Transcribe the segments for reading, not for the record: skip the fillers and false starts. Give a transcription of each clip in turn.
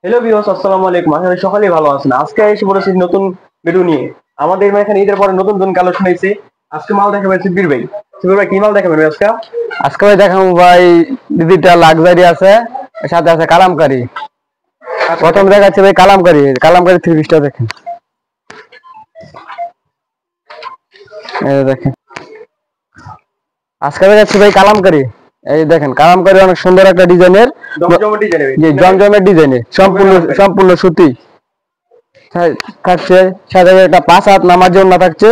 Hello viewers, আসসালামু আলাইকুম। আশা করি সকলেই ভালো আছেন। আজকে এসে পড়েছি নতুন ভিডিও নিয়ে। আমাদের এখানে ঈদের পরে নতুন নতুন কালেকশন হয়েছে। আজকে মাল দেখাবেন শিবির ভাই। শিবির ভাই কি মাল দেখাবেন ভাই আজকে? আজকে ভাই দেখাবো ভাই দিদিটা লাক্সারি আছে, সাথে আছে কালামকারী। প্রথম দেখাচ্ছি ভাই কালামকারী। কালামকারী থ্রি পিসটা দেখেন, এই দেখেন। আজকে দেখাচ্ছি ভাই কালামকারী। এই দেখেন কালামকারী অনেক সুন্দর একটা ডিজাইনের, জমজমের ডিজাইনের যে জমজমের ডিজাইনে সম্পূর্ণ সম্পূর্ণ সুতি থাকছে। সাথে একটা 5 হাত নামার জন্য থাকছে,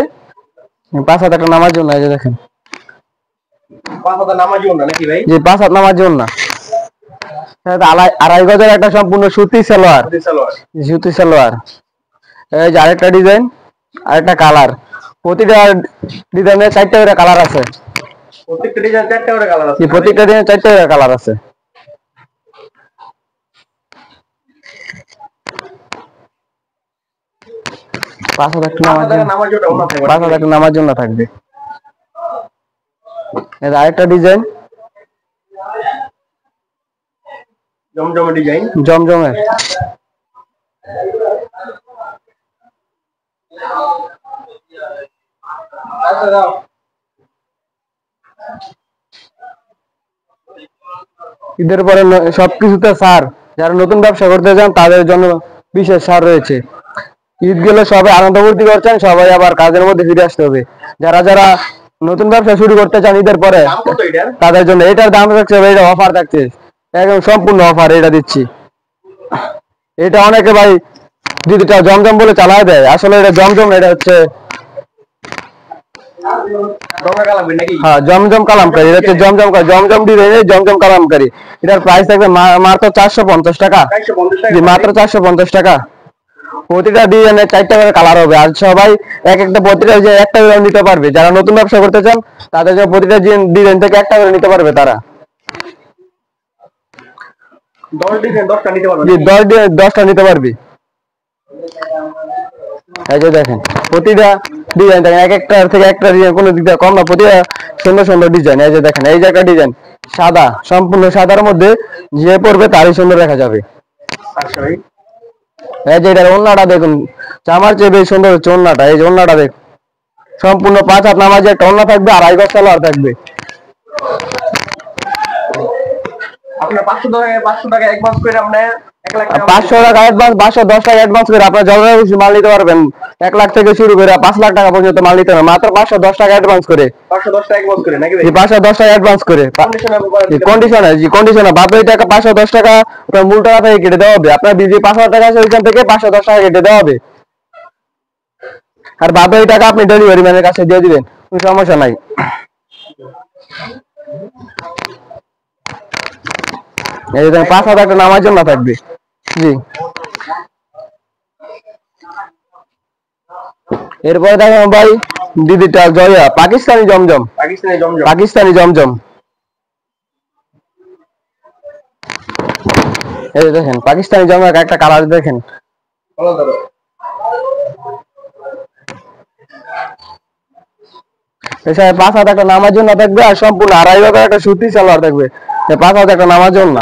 5 হাত একটা নামার জন্য। এই যে দেখেন 5 হাজার নামাজি ওন্না নাকি ভাই? যে 5 হাত নামার জন্য। সাথে আড়াই গজের একটা সম্পূর্ণ সুতি সালোয়ার, সুতি সালোয়ার। এই যে আরেকটা ডিজাইন, আরেকটা কালার। প্রতিটা ডিজাইনে 4টা করে কালার আছে। প্রত্যেকটা ডিজাইন 4টা করে কালার আছে। প্রত্যেকটা ডিজাইনে 4টা করে কালার আছে। 5 হাজার একটা নামার জন্য থাকবে। আরেকটা ডিজাইন জমজমের ডিজাইন, জমজমের। ঈদের পরে সবকিছুতে ছাড়। যারা নতুন ব্যবসা করতে চান তাদের জন্য বিশেষ ছাড় রয়েছে। ঈদ গেলে সবাই আনন্দ ফুর্তি করছেন, সবাই আবার কাজের মধ্যে ফিরে আসতে হবে। যারা যারা নতুন ব্যবসা শুরু করতে চান ঈদের পরে, তাদের জন্য এটার দাম থাকছে, এটা অফার থাকছে, একদম সম্পূর্ণ অফার এটা দিচ্ছি। এটা অনেকে ভাই দিদিটা জমজম বলে চালায় দেয়, আসলে এটা জমজম না, এটা হচ্ছে হ্যাঁ জমজম কালামকারী। এটা হচ্ছে জমজম ডিজাইনের জমজম কালামকারী। এটার প্রাইস থাকবে মাত্র 450 টাকা। মাত্র 450 টাকা। প্রতিটা ডিজাইনের 4টা করে কালার হবে। আর সবাই এক একটা প্রতিটা যে একটা করে নিতে পারবে। যারা নতুন ব্যবসা করতে চান তাদের জন্য প্রতিটা ডিজাইন থেকে একটা করে নিতে পারবে তারা। 10 ডিজাইন 10টা নিতে পারবে। 10টা নিতে পারবে। এই যে দেখেন প্রতিটা ডিজাইন দেখেন, এক একটা থেকে একটা ডিজাইন, কোনো দিক দিয়ে কম না, প্রতিটা সুন্দর সুন্দর ডিজাইন। এই যে দেখেন, এই যে একটা ডিজাইন সাদা, সম্পূর্ণ সাদার মধ্যে যে পড়বে তারই সুন্দর দেখা যাবে। এই যে এটার ওন্নাটা দেখুন, জামার চেয়ে বেশ সুন্দর হচ্ছে ওন্নাটা। এই যে ওন্নাটা দেখুন, সম্পূর্ণ 5 হাত নামাজে একটা ওন্না থাকবে, আর আড়াই গজ সালোয়ার থাকবে। আপনার 500 টাকা অ্যাডভান্স করে আপনি 1 লাখ টাকা 500 টাকা অ্যাডভান্স, 510 টাকা অ্যাডভান্স করে আপনার যত বেশি মাল নিতে পারবেন। 1 লাখ থেকে শুরু করে 5 লাখ টাকা পর্যন্ত মাল নিতে পারবেন মাত্র 510 টাকা অ্যাডভান্স করে। 510 টাকা অ্যাডভান্স করে নাকি ভাই? 510 টাকা অ্যাডভান্স করে। কন্ডিশনার বাকি টাকা 510 টাকা আপনার মূল টাকা থেকে কেটে দেওয়া হবে। আপনার যে 5,000 টাকা আছে ওইখান থেকে 510 টাকা কেটে দেওয়া হবে। আর বাকি টাকা আপনি ডেলিভারি ম্যানের কাছে দিয়ে দিবেন, কোনো সমস্যা নাই। এই যে 5,000 টাকা নামার জন্য থাকবে। জি, এরপরে দেখেন ভাই দিদিটা জয়া পাকিস্তানি জমজম। পাকিস্তানি জমজম। এই দেখেন পাকিস্তানি জমজম একটা কালার দেখেন। এছাড়া 5,000 টাকা নামার জন্য থাকবে, আর সম্পূর্ণ আড়াই গজ একটা সুতি সালোয়ার থাকবে। 5,000 টাকা নামার জন্য,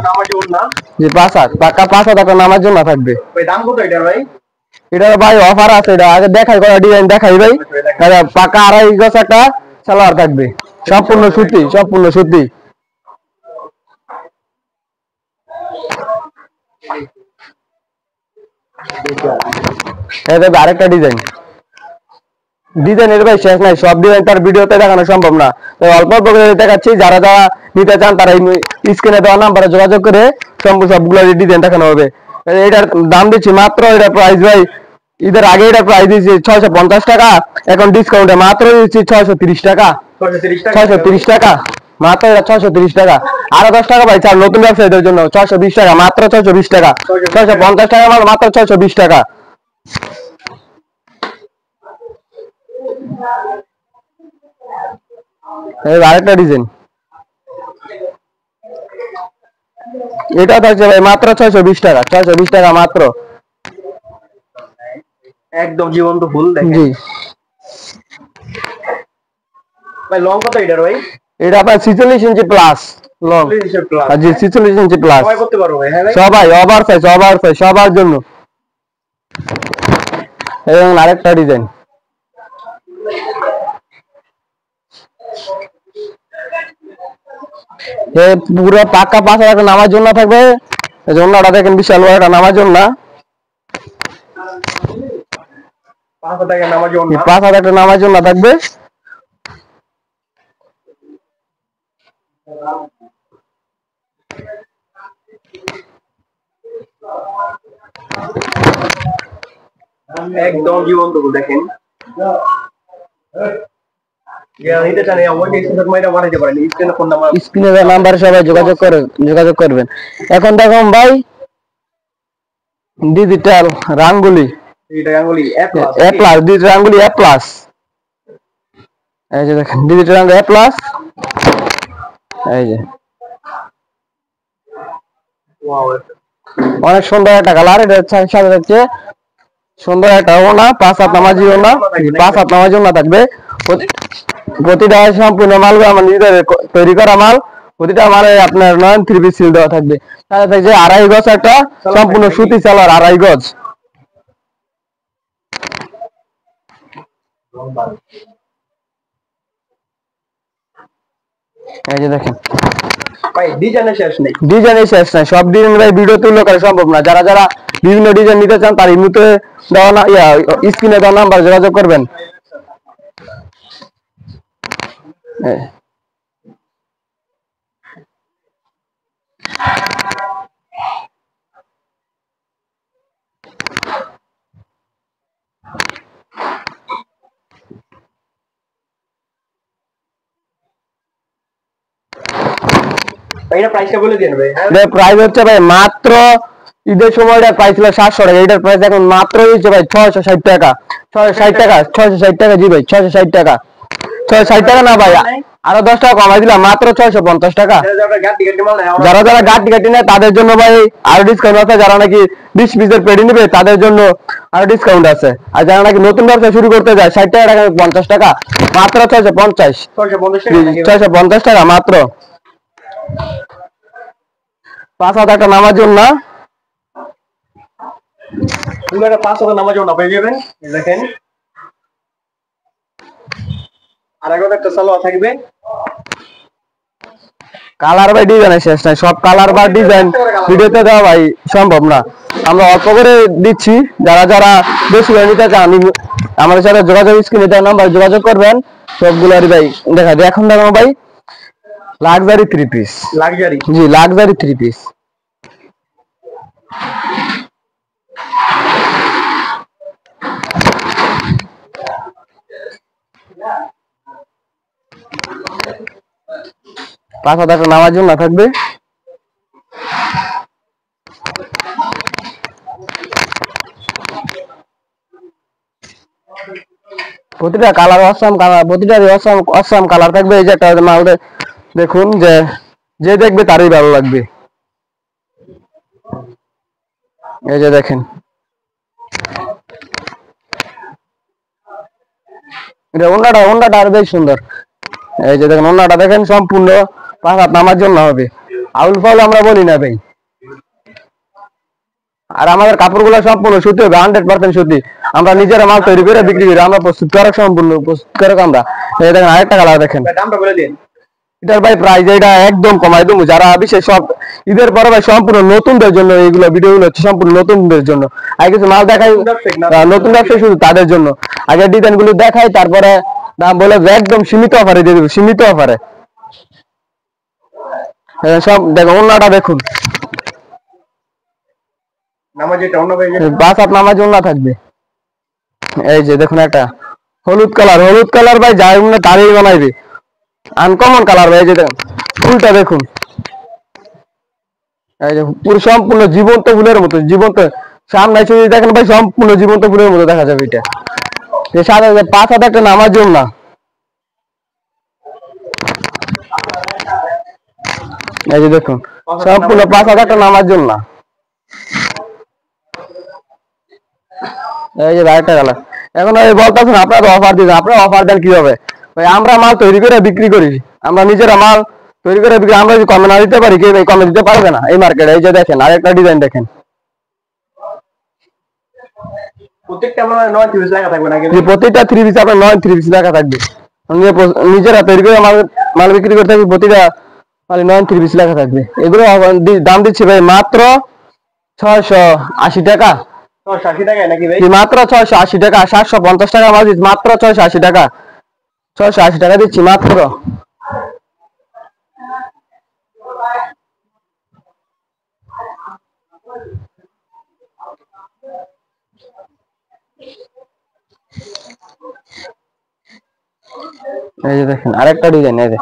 জি 5,000 পাকা 5,000 টাকা নামার জন্য থাকবে। দাম কত এটার ভাই? এটার ভাই অফার আছে, এটা আগে দেখাই, করা ডিজাইন দেখাই ভাই। পাকা আড়াই গজ একটা সালোয়ার থাকবে, সম্পূর্ণ সুতি, সম্পূর্ণ সুতি। আরেকটা ডিজাইন, ডিজাইনের ভাই শেষ নাই, সব ডিজাইন তার ভিডিওতে দেখানো সম্ভব না, তো অল্প অল্প করে দেখাচ্ছি। যারা যারা নিতে চান তারা স্ক্রিনে দেওয়া নাম্বারে যোগাযোগ করে সবগুলো ডিজাইন দেখানো হবে। এটার দাম দিচ্ছি মাত্র, এটা প্রাইস ভাই ঈদের আগে এটা প্রাইস দিচ্ছি 650 টাকা, এখন ডিসকাউন্টে মাত্র দিচ্ছি 630 টাকা। 630 টাকা মাত্র, এটা 630 টাকা। আরো 10 টাকা ভাই ছাড় নতুন ব্যবসায়ীদের জন্য, 620 টাকা মাত্র, 620 টাকা। 650 টাকা মাল মাত্র 620 টাকা। আরেকটা ডিজাইন, এটা থাকছে ভাই মাত্র 620 টাকা। 620 টাকা মাত্র, একদম জীবন্ত ফুল দেখেন। জি ভাই লং কত এটার ভাই? এটা আপনার 46 inch plus, long, 46 inch plus জি 46 ইঞ্চি প্লাস, সবাই করতে পারবো ভাই, হ্যাঁ ভাই? সবাই ওভার সাইজ সবার জন্য। এবং আরেকটা ডিজাইন, পুরো পাক্কা 5,000 টাকা নামার জন্য থাকবে। এই যে অন্যটা দেখেন বিশাল বড় একটা নামার জন্য, 5,000 টাকা নামার জন্য 5,000 টাকা নামার জন্য থাকবে। একদম জীবন্ত ফুল দেখেন। নিতে চান আমাকে স্ক্রিনশট মাইরা বানাইতে পারেন, স্ক্রিনে ফোন নাম্বার স্ক্রিনের নাম্বারে সবাই যোগাযোগ করবেন। এখন দেখুন ভাই ডিজিটাল রাঙ্গুলি এটা গাঙ্গুলি এ প্লাস, ডিজিটাল রাঙ্গুলি এ প্লাস, এই যে দেখেন ডিজিটাল রাঙ্গুলি এ প্লাস, এই যে ওয়াও, অনেক সুন্দর একটা কালার। এটা সাথে হচ্ছে সুন্দর একটা ওনা, 5 হাত নামাজি ওনা, 5 হাত নামাজি ওনা থাকবে। প্রতিটা সম্পূর্ণ মালগুলো আমার নিজেদের তৈরি করা মাল। প্রতিটা মালে আপনার 9 3 পিস সিল দেওয়া থাকবে। সাথে থাকছে 2.5 গজ একটা সম্পূর্ণ সুতি সালোয়ার, 2.5 গজ। এই যে দেখেন ভাই ডিজাইনের শেষ নেই। ডিজাইনের শেষ নাই, সব ডিজাইন ভাই ভিডিও তুলে করা সম্ভব না। যারা যারা বিভিন্ন ডিজাইন নিতে চান তার ইমুতে দেওয়া না স্ক্রিনে দেওয়া নাম্বার যোগাযোগ করবেন। এটা প্রাইসটা বলে দিন ভাই। প্রাইস হচ্ছে ভাই মাত্র ঈদের সময় এটা প্রাইস ছিল 700 টাকা, এটার প্রাইস এখন মাত্র হচ্ছে ভাই 660 টাকা। 660 টাকা, 660 টাকা, জি ভাই 660 টাকা। 660 টাকা না ভাই, আরো 10 টাকা কমাই দিলাম, মাত্র 650 টাকা। যারা যারা গাটি গাটি নেয় তাদের জন্য ভাই আরো ডিসকাউন্ট আছে। যারা নাকি 20 পিসের পেডি নেবে তাদের জন্য আরো ডিসকাউন্ট আছে। আর যারা নাকি নতুন ব্যবসা শুরু করতে যায় 60 টাকা 50 টাকা, মাত্র 650, 650 টাকা মাত্র। 5,000 টাকা নামার জন্য পুরোটা 500 নামার জন্য পেয়ে যাবেন। দেখেন আর একটা সালোয়ার থাকবে। কালার বাই ডিজাইন শেষ নাই, সব কালার বা ডিজাইন ভিডিওতে দেওয়া ভাই সম্ভব না, আমরা অল্প করে দিচ্ছি। যারা যারা বেশি করে নিতে চান আমাদের সাথে যোগাযোগ, স্ক্রিনে দেওয়া নাম্বার যোগাযোগ করবেন। সবগুলোরই ভাই দেখা যায়। এখন দেখো ভাই লাক্সারি 3 পিস, লাক্সারি, জি লাক্সারি 3 পিস। পাঁচ হাজার টাকা নামার জন্য থাকবে। প্রতিটা কালার অসাম কালার, প্রতিটা অসাম কালার থাকবে। এই যে একটা মাল দেখুন, যে দেখবে তারই ভালো লাগবে। এই যে দেখেন এটা ওন্নাটা আরো বেশ সুন্দর। এই যে দেখেন ওন্নাটা দেখেন সম্পূর্ণ 5 হাত নামার জন্য হবে। আউল ফাউল আমরা বলি না ভাই। আর আমাদের কাপড়গুলো সম্পূর্ণ সুতি হবে, 100% সুতি। আমরা নিজেরা মাল তৈরি করে বিক্রি করি, আমরা প্রস্তুতকারক, সম্পূর্ণ প্রস্তুতকারক আমরা। এই দেখেন আরেকটা কালার দেখেন, দামটা বলে দিন। এটার ভাই প্রাইস এটা একদম কমাই দেবো। যারা বিশেষ সব ঈদের পরে ভাই সম্পূর্ণ নতুনদের জন্য এইগুলো ভিডিওগুলো হচ্ছে, সম্পূর্ণ নতুনদের জন্য। আগে কিছু মাল দেখাই নতুন ব্যবসা শুধু তাদের জন্য, আগে ডিজাইন গুলো দেখাই, তারপরে দাম বলে একদম সীমিত অফারে দিয়ে দেবো, সীমিত অফারে। সব দেখো অন্যটা দেখুন, বাস আপ নামার জন্য থাকবে। এই যে দেখুন একটা হলুদ কালার ভাই যাই তারই বানাইবে, আনকমন কালার ভাই। এই যে ফুলটা দেখুন, এই যে পুরো সম্পূর্ণ জীবন্ত ফুলের মতো, জীবন্ত সামনে যদি দেখেন ভাই সম্পূর্ণ জীবন্ত ফুলের মতো দেখা যাবে। এটা সাদা 5 হাজার টাকা নামার জন্য। এই যে দেখুন সম্পূর্ণ 5 হাজার টাকা নামার জন্য। এই যে আরেকটা কালার। এখন এই বলতেছেন আপনারা অফার দিবেন, আপনারা অফার দেন কিভাবে ভাই? আমরা মাল তৈরি করে বিক্রি করি, আমরা নিজেরা মাল তৈরি করে বিক্রি আমরা যদি কমে না দিতে পারি কেউ ভাই কমে দিতে পারবে না এই মার্কেটে। এই যে দেখেন আরেকটা ডিজাইন দেখেন, প্রত্যেকটা মানে 9 পিস লেখা থাকবে নাকি যে প্রতিটা 3 পিস আপনার 9 3 পিস লেখা থাকবে। নিজেরা তৈরি করে মাল বিক্রি করতে থাকবে, প্রতিটা মানে 9 3 পিস লেখা থাকবে। এগুলো দাম দিচ্ছি ভাই মাত্র 680 টাকা। 680 টাকায় নাকি ভাই? মাত্র 680 টাকা। 750 টাকা মাল দিচ্ছি মাত্র 680 টাকা। 680 টাকা দিচ্ছি মাত্র। এই যে দেখেন আরেকটা ডিজাইন, এই যে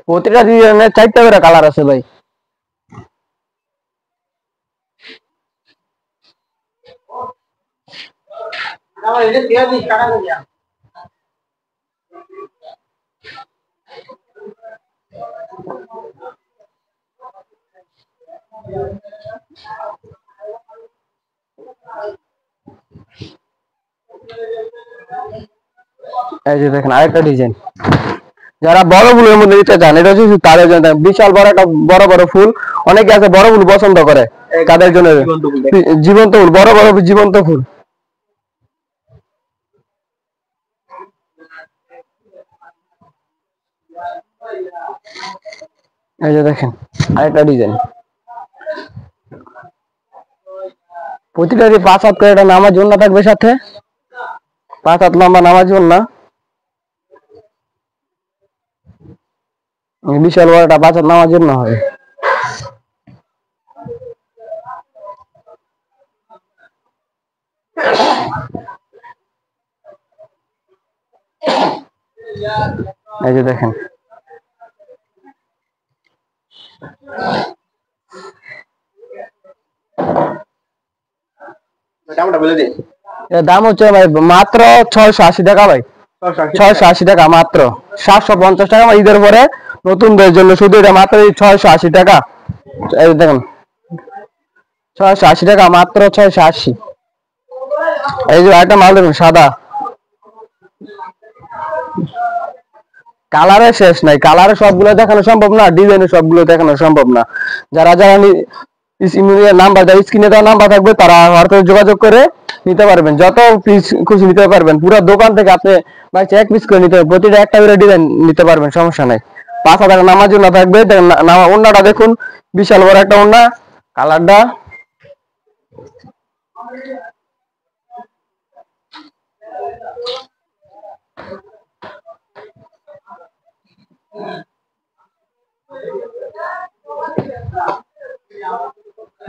প্রতিটা ডিজাইনের 4টা করে কালার আছে ভাই। এই যে দেখেন আরেকটা ডিজাইন, যারা বড় ফুলের মধ্যে নিতে চান এটা হচ্ছে তাদের জন্য। বিশাল বড় একটা বড় বড় ফুল, অনেকে আছে বড় ফুল পছন্দ করে, তাদের জন্য জীবন্ত ফুল, বড় বড় জীবন্ত ফুল। এই যে দেখেন আরেকটা ডিজাইন, প্রতিটারই 5 হাত করে একটা নামাজ জন্য থাকবে, সাথে 5 হাত লম্বা নামাজ জন্য। বিশাল বড় একটা 5 হাত নামাজ জন্য হবে। এই যে দেখেন দামটা বলে দিন। এর দাম হচ্ছে ভাই মাত্র 680 টাকা ভাই। 680 টাকা মাত্র। 750 টাকা ঈদের পরে নতুনদের জন্য শুধু এটা মাত্র 680 টাকা। এই দেখেন 680 টাকা মাত্র, 680। এই যে একটা মাল দেখুন সাদা, কালারের শেষ নাই, কালারে সবগুলো দেখানো সম্ভব না, ডিজাইনে সবগুলো দেখানো সম্ভব না। যারা যারা নাম্বার দেয় স্ক্রিনে দেওয়া নাম্বার থাকবে, তারা হোয়াটসঅ্যাপে যোগাযোগ করে নিতে পারবেন, যত পিস খুশি নিতে পারবেন। পুরো দোকান থেকে আপনি ভাই 1 পিস করে নিতে পারবেন, প্রতিটা একটা করে ডিজাইন নিতে পারবেন, সমস্যা নাই। 5 টাকা নামার জন্য থাকবে। ওন্নাটা দেখুন বিশাল বড় একটা ওন্না, কালারটা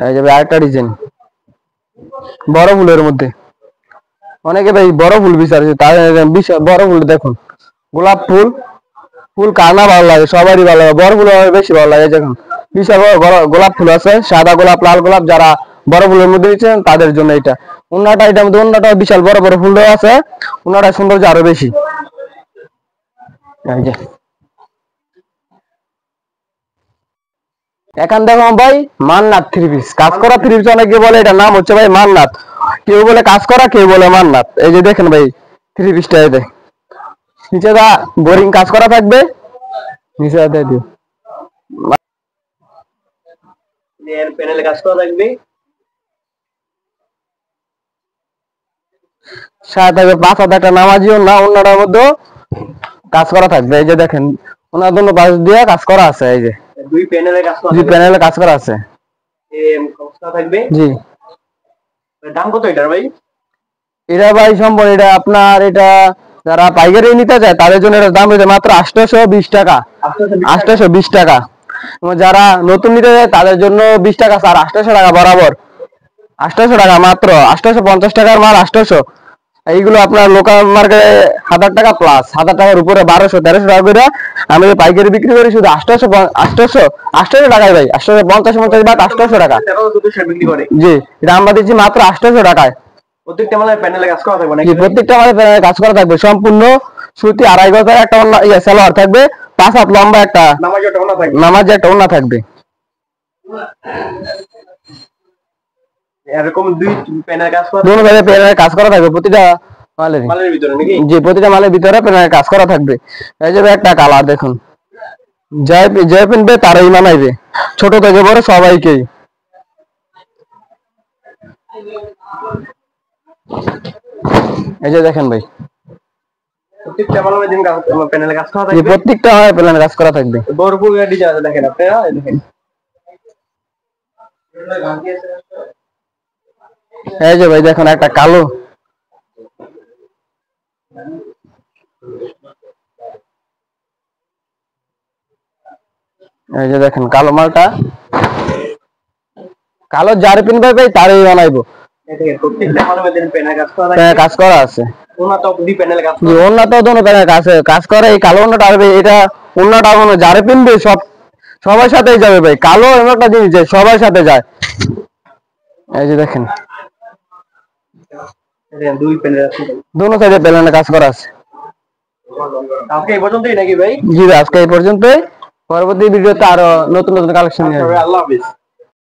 এই যে আরেকটা ডিজাইন বড় ফুলের মধ্যে। অনেকে ভাই বড় ফুল বিচারছে, তার বড় ফুল দেখুন, গোলাপ ফুল। ফুল কার না ভালো লাগে, সবারই ভালো লাগে, বড় ফুল বেশি ভালো লাগে। দেখুন বিশাল বড় গোলাপ ফুল আছে, সাদা গোলাপ, লাল গোলাপ। যারা বড় ফুলের মধ্যে নিচ্ছেন তাদের জন্য এটা ওন্নাটা। এটার মধ্যে ওন্নাটা বিশাল বড় বড় ফুল দেওয়া আছে, ওন্নাটা সৌন্দর্য আরো বেশি। এই যে এখন দেখো ভাই মান্নাত 3 পিস, কাজ করা 3 পিস। অনেকে বলে এটার নাম হচ্ছে ভাই মান্নাত, কেউ বলে কাজ করা, কেউ বলে মান্নাত। এই যে দেখেন ভাই 3 পিসটা, এই যে নিচে দা বোরিং কাজ করা থাকবে, নিচে দিয়ে দিও এর প্যানেলে কাজ করা থাকবে, সাথে থাকবে 5 হাত একটা নামাজিও না, অন্যটার মধ্যে কাজ করা থাকবে। এই যে দেখেন ওনার জন্য বাস দিয়ে কাজ করা আছে। এই যে 2 প্যানেলে কাজ করা জি থাকবে, প্যানেলে কাজ করা আছে। কস্তা থাকবে। জি দাম কত এটার ভাই? এটা ভাই সম্ভব, এটা আপনার এটা যারা পাইকারি নিতে চায় তাদের জন্য এটার দাম হচ্ছে মাত্র 820 টাকা। 820 টাকা। যারা নতুন নিতে চায় তাদের জন্য 20 টাকা স্যার, 800 টাকা বরাবর। 800 টাকা মাত্র। 850 টাকার মাল 800। এইগুলো আপনার লোকাল মার্কেটে 1000 টাকা প্লাস, 1000 টাকার উপরে 1200 1300 টাকা করে আমি পাইকারি বিক্রি করি শুধু 800 টাকায় ভাই। 850 বাদ 800 টাকা বিক্রি করে। জি, এটা আমরা দিচ্ছি মাত্র 800 টাকায়। প্রত্যেকটা মানে প্যানেলে কাজ করা থাকবে নাকি? প্রত্যেকটা আমাদের প্যানেলে কাজ করা থাকবে, সম্পূর্ণ সুতি, 2.5 গজের একটা সালোয়ার থাকবে, 5 হাত লম্বা একটা নামাজ একটা ওন্না থাকবে। এরকম 2 প্যানেলে কাজ করা, দুটো প্যানেলে কাজ করা থাকবে, প্রতিটা মালেরই। মালের ভিতরে নাকি? জি, প্রতিটা মালের ভিতরে প্যানেলের কাজ করা থাকবে। এই যে ভাই একটা কালার দেখুন, যে পিনবে তারাই মানাইবে, ছোট থেকে বড় সবাইকেই। এই যে দেখেন ভাই, প্রত্যেকটা মালের মধ্যে প্যানেলে কাজ করা যে থাকবে। প্রত্যেকটা হয় প্যানেলের কাজ করা থাকবে। ভরপুর ডিজাইন আছে দেখেন আপনারা, এই দেখেন। এই যে ভাই দেখুন একটা কালো, এই যে দেখেন কালো মালটা, কালো যার পিনবে ভাই তারই বানাইবো। এই দেখেন প্রত্যেকটা মালের মধ্যে প্যানেলে কাজ করা প্যানেলে থাকবে। কাজ করা আছে। ওনা তো দি প্যানেলে কাজ যে করা। ওন্নাটাও দোনো প্যানেলে কাজ করে। এই কালো ওন্নাটা আসবে, এটা ওন্নাটা কোনো যারে পিনবে সবার সাথেই যাবে ভাই। কালো এমন একটা জিনিস যে সবার সাথে যায়। এই যে দেখেন এই দেখেন দুই প্যানেল আছে। দোনো সাইডে প্যানেলে কাজ করা আছে। আজকে এই পর্যন্তই নাকি ভাই? জি, আজকে এই পর্যন্তই। পরবর্তী ভিডিওতে আরো নতুন নতুন কালেকশন নিয়ে আসবো। আল্লাহ হাফেজ।